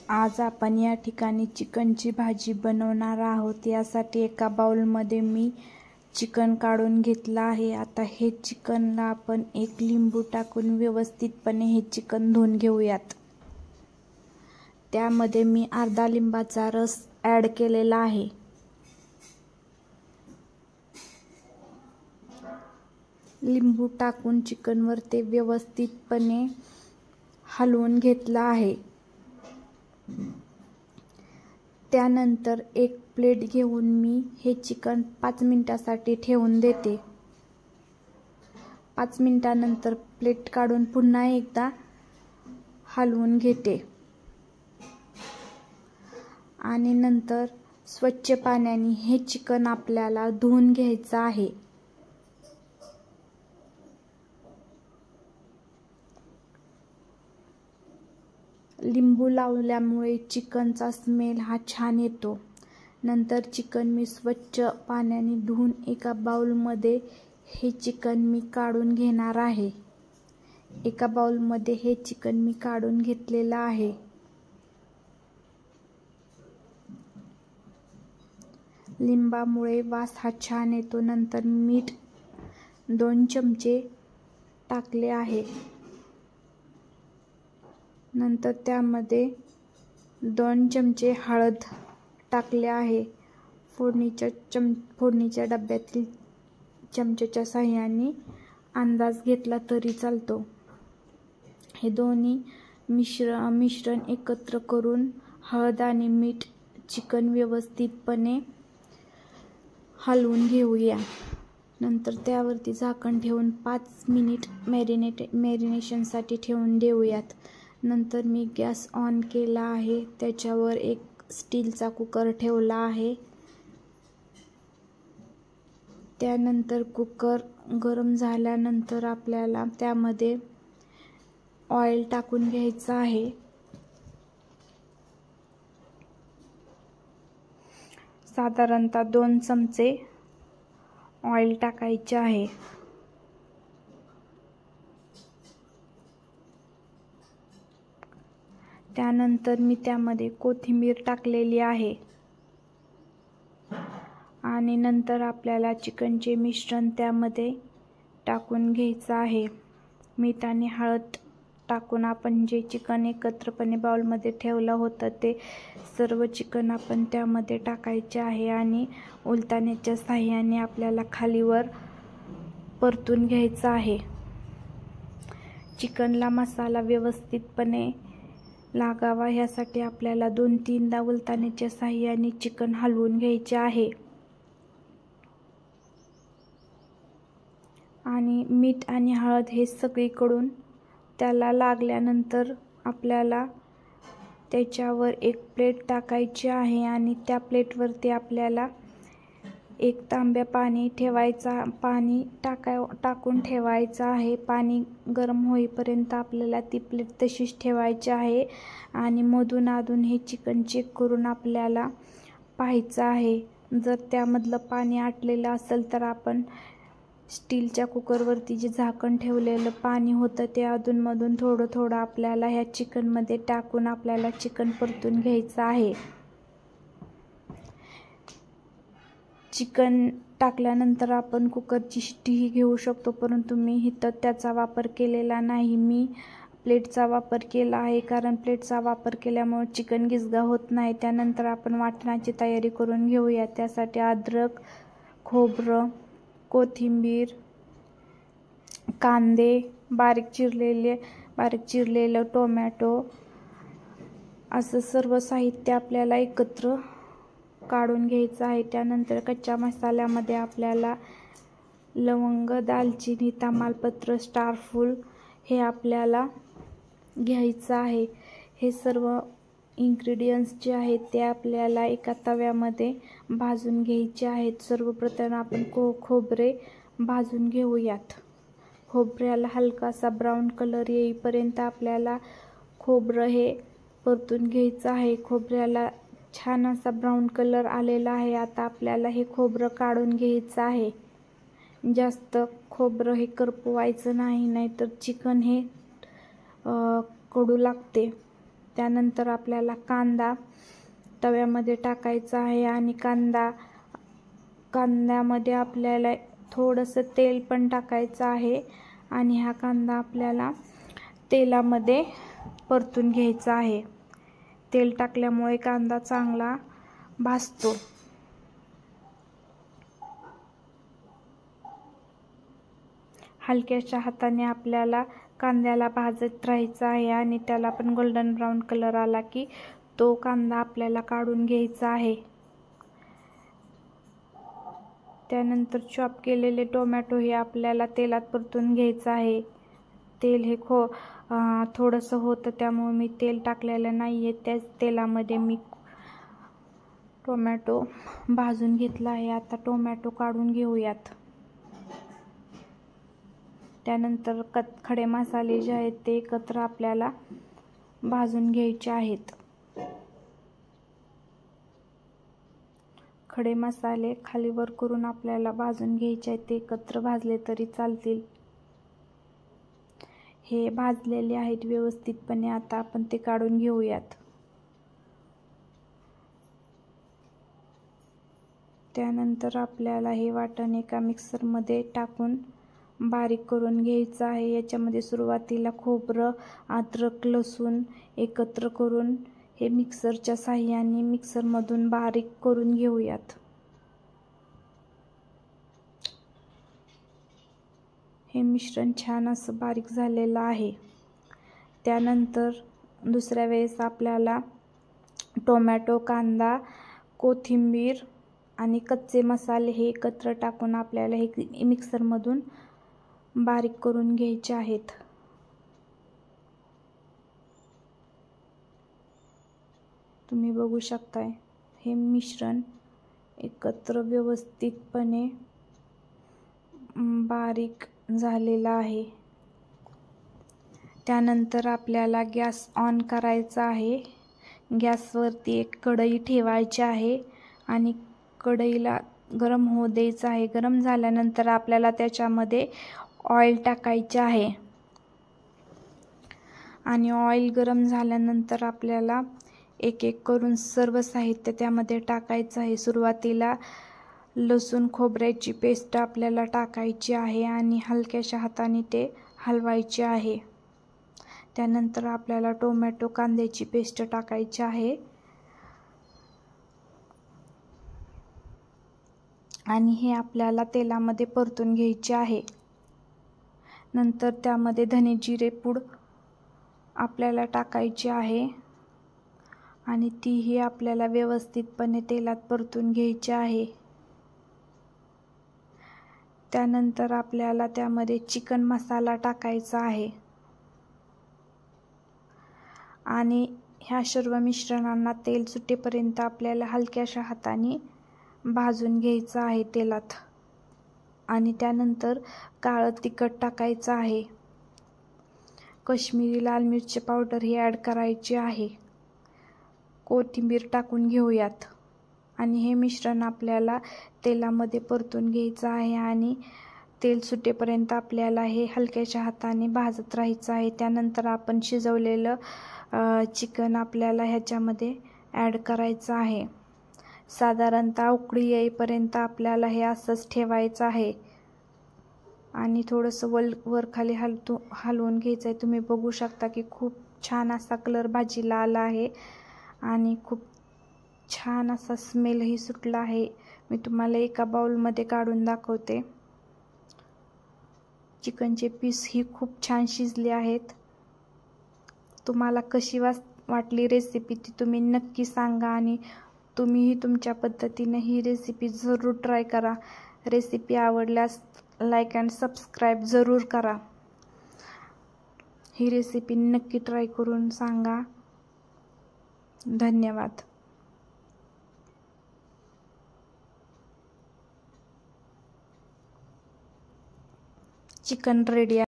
आज आपण या ठिकाणी चिकनची भाजी बनवणार आहोत। यासाठी एका बाउलमध्ये मी चिकन काढून घेतला आहे। आता हे चिकनला आपण एक लिंबू टाकून व्यवस्थितपणे हे चिकन धुवून घेऊयात। त्यामध्ये मी अर्धा लिंबाचा रस ॲड केलेला आहे। लिंबू टाकून चिकनवर ते व्यवस्थितपणे हलवून घेतला आहे। त्यानंतर एक प्लेट घेऊन मी हे चिकन 5 मिनिटांसाठी ठेवून देते। 5 मिनिटांनंतर प्लेट काढून पुन्हा एकदा हलवून घेते आणि नंतर स्वच्छ पाण्याने हे चिकन आपल्याला धुवून घ्यायचं आहे। लिंबू लावल्यामुळे चिकनचा स्मेल हा छान येतो। नंतर चिकन मी स्वच्छ पाण्याने धुवून एका बाउलमध्ये हे चिकन मी काढून घेणार आहे। एका बाउलमध्ये हे चिकन मी काढून घेतलेलं आहे। लिंबामुळे वास हा छान येतो। नंतर मीठ 2 चमचे टाकले आहे। नंतर त्यामध्ये 2 चमचे हळद टाकले आहे। फोडणीच्या डब्यातील चमच्याच्या साहाय्याने अंदाज घेतला तरी चालतो। हे दोन्ही मिश्रण एकत्र करून हळद आणि मीठ चिकन व्यवस्थितपणे हलवून घेऊया। नंतर त्यावरती झाकण ठेवून 5 मिनिट मॅरिनेशनसाठी ठेवून देऊयात। नंतर मी गॅस ऑन केला आहे। त्याच्यावर एक स्टीलचा कुकर ठेवला आहे। त्यानंतर कुकर गरम झाल्यानंतर आपल्याला त्यामध्ये ऑइल टाकून घ्यायचं आहे। साधारणतः 2 चमचे ऑइल टाकायचे आहे। त्यानंतर मी त्यामध्ये कोथिंबीर टाकलेली आहे आणि नंतर आपल्याला चिकनचे मिश्रण त्यामध्ये टाकून घ्यायचं आहे। मीठ आणि हळद टाकून आपण जे चिकन एकत्रपणे बाउलमध्ये ठेवलं होतं ते सर्व चिकन आपण त्यामध्ये टाकायचे आहे आणि उलथण्याच्या साहाय्याने आपल्याला खालीवर परतून घ्यायचं आहे। चिकनला मसाला व्यवस्थितपणे लागावा यासाठी आपल्याला 2-3दा उलथण्याच्या साहाय्याने चिकन हलवून घ्यायचे आहे। आणि मीठ आणि हळद हे सगळीकडून त्याला लागल्यानंतर आपल्याला त्याच्यावर एक प्लेट टाकायची आहे आणि त्या प्लेटवरती आपल्याला 1 तांब्या पाणी टाकून ठेवायचं आहे। पाणी गरम होईपर्यंत आपल्याला ती प्लेट तशीच ठेवायची आहे आणि मधून अधून हे चिकन चेक करून आपल्याला पाहायचं आहे। जर त्यामधलं पाणी आटलेलं असेल तर आपण स्टीलच्या कुकरवरती जे झाकण ठेवलेलं पाणी होतं ते अधूनमधून थोडं आपल्याला ह्या चिकनमध्ये टाकून आपल्याला चिकन परतून घ्यायचं आहे। चिकन टाकल्यानंतर आपण कुकरची शिट्टीही घेऊ शकतो, परंतु मी इथं त्याचा वापर केलेला नाही। मी प्लेटचा वापर केला आहे, कारण प्लेटचा वापर केल्यामुळे चिकन गिजगा होत नाही। त्यानंतर आपण वाटणाची तयारी करून घेऊया। त्यासाठी अद्रक, खोबरं, कोथिंबीर, कांदे, बारीक चिरलेलं टोमॅटो असं सर्व साहित्य आपल्याला एकत्र काढून घ्यायचं आहे। त्यानंतर कच्च्या मसाल्यामध्ये आपल्याला लवंग, दालचिनी, तमालपत्र, स्टारफूल हे आपल्याला घ्यायचं आहे। हे सर्व इन्ग्रेडियंट्स जे आहेत ते आपल्याला एका तव्यामध्ये भाजून घ्यायचे आहेत। सर्वप्रथम आपण खोबरे भाजून घेऊयात। खोबऱ्याला हलकासा ब्राऊन कलर येईपर्यंत आपल्याला खोबरं हे परतून घ्यायचं आहे। खोबऱ्याला छान असा ब्राऊन कलर आलेला आहे। आता आपल्याला हे खोबरं काढून घ्यायचं आहे। जास्त खोबरं हे करपवायचं नाही, नाहीतर चिकन हे कडू लागते। त्यानंतर आपल्याला कांदा तव्यामध्ये टाकायचा आहे आणि कांद्यामध्ये आपल्याला थोडंसं तेल पण टाकायचं आहे आणि हा कांदा आपल्याला तेलामध्ये परतून घ्यायचा आहे. तेल टाकल्यामुळे कांदा चांगला भाजतो. हलक्याच्या हाताने आपल्याला कांद्याला भाजत राहायचं आहे आणि त्याला पण गोल्डन ब्राऊन कलर आला की तो कांदा आपल्याला काढून घ्यायचा आहे. त्यानंतर चॉप केलेले टोमॅटो हे आपल्याला तेलात परतून घ्यायचं आहे. तेल हे थोडंसं होतं त्यामुळे मी तेल टाकलेलं नाही आहे. त्याच तेलामध्ये मी टोमॅटो भाजून घेतला आहे. आता टोमॅटो काढून घेऊयात. त्यानंतर खडे मसाले जे आहेत ते एकत्र आपल्याला भाजून घ्यायचे आहेत. खडे मसाले खाली वर करून आपल्याला भाजून घ्यायचे आहेत. ते एकत्र भाजले तरी चालतील. हे भाजलेले आहेत व्यवस्थितपणे. आता आपण ते काढून घेऊयात. त्यानंतर आपल्याला हे वाटण एका मिक्सरमध्ये टाकून बारीक करून घ्यायचं आहे. याच्यामध्ये सुरुवातीला खोबरं, अद्रक, लसूण एकत्र करून हे मिक्सरच्या साहाय्याने मिक्सरमधून बारीक करून घेऊयात. हे मिश्रण छान असं बारीक झालेलं आहे. त्यानंतर दुसऱ्या वेळेस आपल्याला टोमॅटो, कांदा, कोथिंबीर आणि कच्चे मसाले हे एकत्र टाकून आपल्याला हे मिक्सरमधून बारीक करून घ्यायचे आहेत. तुम्ही बघू शकताय हे मिश्रण एकत्र व्यवस्थितपणे बारीक झालेलं आहे. त्यानंतर आपल्याला गॅस ऑन करायचा आहे. गॅसवरती एक कढई ठेवायची आहे आणि कढईला गरम होऊ द्यायचं आहे. गरम झाल्यानंतर आपल्याला त्याच्यामध्ये ऑइल टाकायचे आहे आणि ऑइल गरम झाल्यानंतर आपल्याला एक एक करून सर्व साहित्य त्यामध्ये टाकायचं आहे. सुरुवातीला लसूण खोबऱ्याची पेस्ट आपल्याला टाकायची आहे आणि हलक्याच्या हाताने ते हलवायचे आहे. त्यानंतर आपल्याला टोमॅटो कांद्याची पेस्ट टाकायची आहे आणि हे आपल्याला तेलामध्ये परतून घ्यायचे आहे. नंतर त्यामध्ये धने जिरे पूड आपल्याला टाकायची आहे आणि तीही आपल्याला व्यवस्थितपणे तेलात परतून घ्यायची आहे. त्यानंतर आपल्याला त्यामध्ये चिकन मसाला टाकायचा आहे आणि ह्या सर्व मिश्रणांना तेल सुटेपर्यंत आपल्याला हलक्याशा हाताने भाजून घ्यायचं आहे तेलात. आणि त्यानंतर काळं तिखट टाकायचं आहे. काश्मीरी लाल मिरची पावडर ही ॲड करायची आहे. कोथिंबीर टाकून घेऊयात आणि हे मिश्रण आपल्याला तेलामध्ये परतून घ्यायचं आहे आणि तेल सुटेपर्यंत आपल्याला हे हलक्याच्या हाताने भाजत राहायचं आहे. त्यानंतर आपण शिजवलेलं चिकन आपल्याला ह्याच्यामध्ये ॲड करायचं आहे. साधारणतः उकळी येईपर्यंत आपल्याला हे असंच ठेवायचं आहे आणि थोडंसं वर खाली हलवून घ्यायचं आहे. तुम्ही बघू शकता की खूप छान असा कलर भाजीला आला आहे आणि खूप छान असा स्मेलही सुटला आहे. मी तुम्हाला एका बाउलमध्ये काढून दाखवते. चिकनचे पीस ही खूप छान शिजले आहेत. तुम्हाला कशी वाटली रेसिपी ती तुम्ही नक्की सांगा आणि तुम्हीही तुमच्या पद्धतीने ही रेसिपी जरूर ट्राय करा. रेसिपी आवडल्यास लाईक अँड सबस्क्राईब जरूर करा. ही रेसिपी नक्की ट्राय करून सांगा. धन्यवाद. चिकन रेडी आहे.